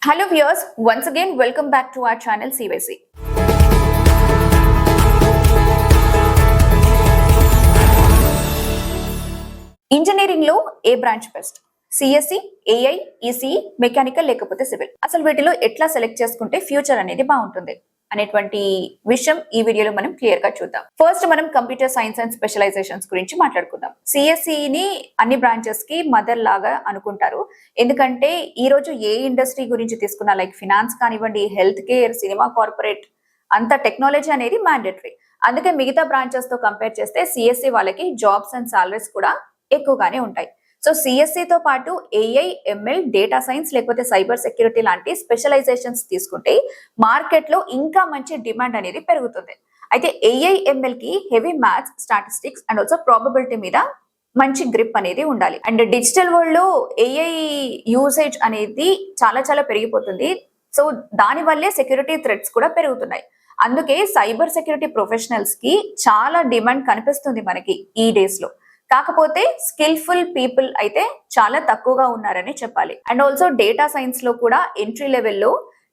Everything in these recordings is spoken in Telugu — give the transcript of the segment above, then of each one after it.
Hello viewers, once again welcome back to our channel CYC. Engineering లో ఏ branch best? CSC, AI, ECE, mechanical లేకపోతే సివిల్? అసలు వీటిలో ఎట్లా సెలెక్ట్ చేసుకుంటే ఫ్యూచర్ అనేది బాగుంటుంది అనేటువంటి విషయం ఈ వీడియోలో మనం క్లియర్ గా చూద్దాం. ఫస్ట్ మనం కంప్యూటర్ సైన్స్ అండ్ స్పెషలైజేషన్స్ గురించి మాట్లాడుకుందాం. సిఎస్సిని అన్ని బ్రాంచెస్ కి మదర్ లాగా అనుకుంటారు. ఎందుకంటే ఈ రోజు ఏ ఇండస్ట్రీ గురించి తీసుకున్నా, లైక్ ఫినాన్స్ కానివ్వండి, హెల్త్ కేర్, సినిమా, కార్పొరేట్, అంత టెక్నాలజీ అనేది మ్యాండేటరీ. అందుకే మిగతా బ్రాంచెస్ తో కంపేర్ చేస్తే సిఎస్సి వాళ్ళకి జాబ్స్ అండ్ సాలరీస్ కూడా ఎక్కువగానే ఉంటాయి. సో సిఎస్సి తో పాటు ఏఐ, ఎంఎల్, డేటా సైన్స్ లేకపోతే సైబర్ సెక్యూరిటీ లాంటి స్పెషలైజేషన్స్ తీసుకుంటే మార్కెట్ లో ఇంకా మంచి డిమాండ్ అనేది పెరుగుతుంది. అయితే ఏఐ, ఎంఎల్ కి heavy maths, statistics and also probability మీద మంచి గ్రిప్ అనేది ఉండాలి. అండ్ డిజిటల్ వరల్డ్ లో ఏఐ యూసేజ్ అనేది చాలా చాలా పెరిగిపోతుంది. సో దాని వల్లే సెక్యూరిటీ థ్రెట్స్ కూడా పెరుగుతున్నాయి. అందుకే సైబర్ సెక్యూరిటీ ప్రొఫెషనల్స్ కి చాలా డిమాండ్ కనిపిస్తుంది మనకి ఈ డేస్ లో. కాకపోతే స్కిల్ఫుల్ పీపుల్ అయితే చాలా తక్కువగా ఉన్నారని చెప్పాలి. అండ్ ఆల్సో డేటా సైన్స్ లో కూడా ఎంట్రీ లెవెల్లో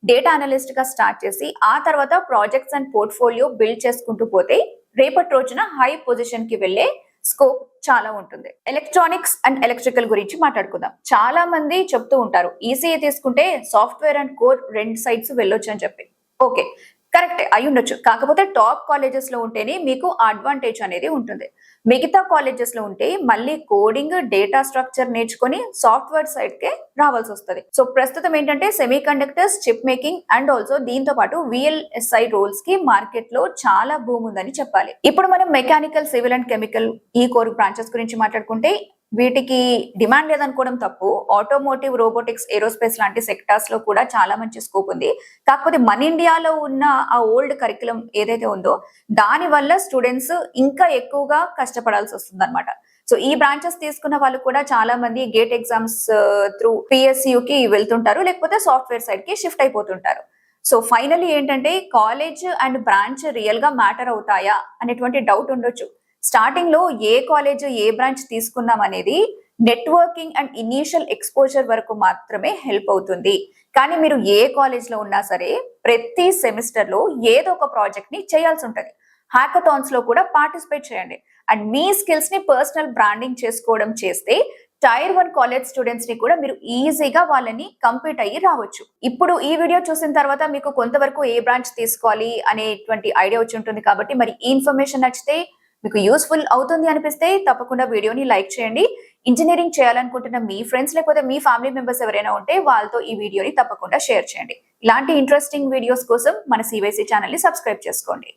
డేటా అనలిస్ట్ గా స్టార్ట్ చేసి ఆ తర్వాత ప్రాజెక్ట్స్ అండ్ పోర్ట్ఫోలియో బిల్డ్ చేసుకుంటూ పోతే రేపటి రోజున హై పొజిషన్ కి వెళ్లే స్కోప్ చాలా ఉంటుంది. ఎలక్ట్రానిక్స్ అండ్ ఎలక్ట్రికల్ గురించి మాట్లాడుకుందాం. చాలా మంది చెప్తూ ఉంటారు ఈసీఈ తీసుకుంటే సాఫ్ట్వేర్ అండ్ కోర్ రెండు సైడ్స్ వెళ్ళొచ్చు అని చెప్పి. ఓకే, కరెక్ట్ అయి ఉండొచ్చు. కాకపోతే టాప్ కాలేజెస్ లో ఉంటేనే మీకు అడ్వాంటేజ్ అనేది ఉంటుంది. మిగతా కాలేజెస్ లో ఉంటే మళ్ళీ కోడింగ్, డేటా స్ట్రక్చర్ నేర్చుకొని సాఫ్ట్వేర్ సైడ్ కే రావాల్సి వస్తుంది. సో ప్రస్తుతం ఏంటంటే semi conductors, chip making and also దీంతో పాటు విఎల్ఎస్ఐ రోల్స్ కి మార్కెట్ లో చాలా భూమి ఉందని చెప్పాలి. ఇప్పుడు మనం మెకానికల్, సివిల్ అండ్ కెమికల్ ఈ కోర్ బ్రాంచెస్ గురించి మాట్లాడుకుంటే వీటికి డిమాండ్ లేదనుకోవడం తప్పు. ఆటోమోటివ్, రోబోటిక్స్, ఏరోస్పేస్ లాంటి సెక్టార్స్ లో కూడా చాలా మంచి స్కోప్ ఉంది. కాకపోతే మన ఇండియాలో ఉన్న ఆ ఓల్డ్ కరికులం ఏదైతే ఉందో దాని వల్ల స్టూడెంట్స్ ఇంకా ఎక్కువగా కష్టపడాల్సి వస్తుంది అనమాట. సో ఈ బ్రాంచెస్ తీసుకున్న వాళ్ళు కూడా చాలా మంది గేట్ ఎగ్జామ్స్ త్రూ పిఎస్యు కి వెళ్తుంటారు, లేకపోతే సాఫ్ట్వేర్ సైడ్ కి షిఫ్ట్ అయిపోతుంటారు. సో ఫైనల్లీ ఏంటంటే కాలేజ్ అండ్ బ్రాంచ్ రియల్ గా మ్యాటర్ అవుతాయా అనేటువంటి డౌట్ ఉండొచ్చు. స్టార్టింగ్ లో ఏ కాలేజ్, ఏ బ్రాంచ్ తీసుకున్నాం అనేది నెట్వర్కింగ్ అండ్ ఇనీషియల్ ఎక్స్పోజర్ వరకు మాత్రమే హెల్ప్ అవుతుంది. కానీ మీరు ఏ కాలేజ్ లో ఉన్నా సరే ప్రతి సెమిస్టర్ లో ఏదో ఒక ప్రాజెక్ట్ ని చేయాల్సి ఉంటుంది. హ్యాకథాన్స్ లో కూడా పార్టిసిపేట్ చేయండి. అండ్ మీ స్కిల్స్ ని పర్సనల్ బ్రాండింగ్ చేసుకోవడం చేస్తే టైర్ 1 కాలేజ్ స్టూడెంట్స్ ని కూడా మీరు ఈజీగా వాళ్ళని కంపీట్ అయ్యి రావచ్చు. ఇప్పుడు ఈ వీడియో చూసిన తర్వాత మీకు కొంతవరకు ఏ బ్రాంచ్ తీసుకోవాలి అనేటువంటి ఐడియా వచ్చి ఉంటుంది. కాబట్టి మరి ఈ ఇన్ఫర్మేషన్ నచ్చితే, మీకు యూస్ఫుల్ అవుతుంది అనిపిస్తే తప్పకుండా వీడియోని లైక్ చేయండి. ఇంజనీరింగ్ చేయాలనుకుంటున్న మీ ఫ్రెండ్స్ లేకపోతే మీ ఫ్యామిలీ మెంబర్స్ ఎవరైనా ఉంటే వాళ్ళతో ఈ వీడియోని తప్పకుండా షేర్ చేయండి. ఇలాంటి ఇంట్రెస్టింగ్ వీడియోస్ కోసం మన సివైసీ ఛానల్ ని సబ్స్క్రైబ్ చేసుకోండి.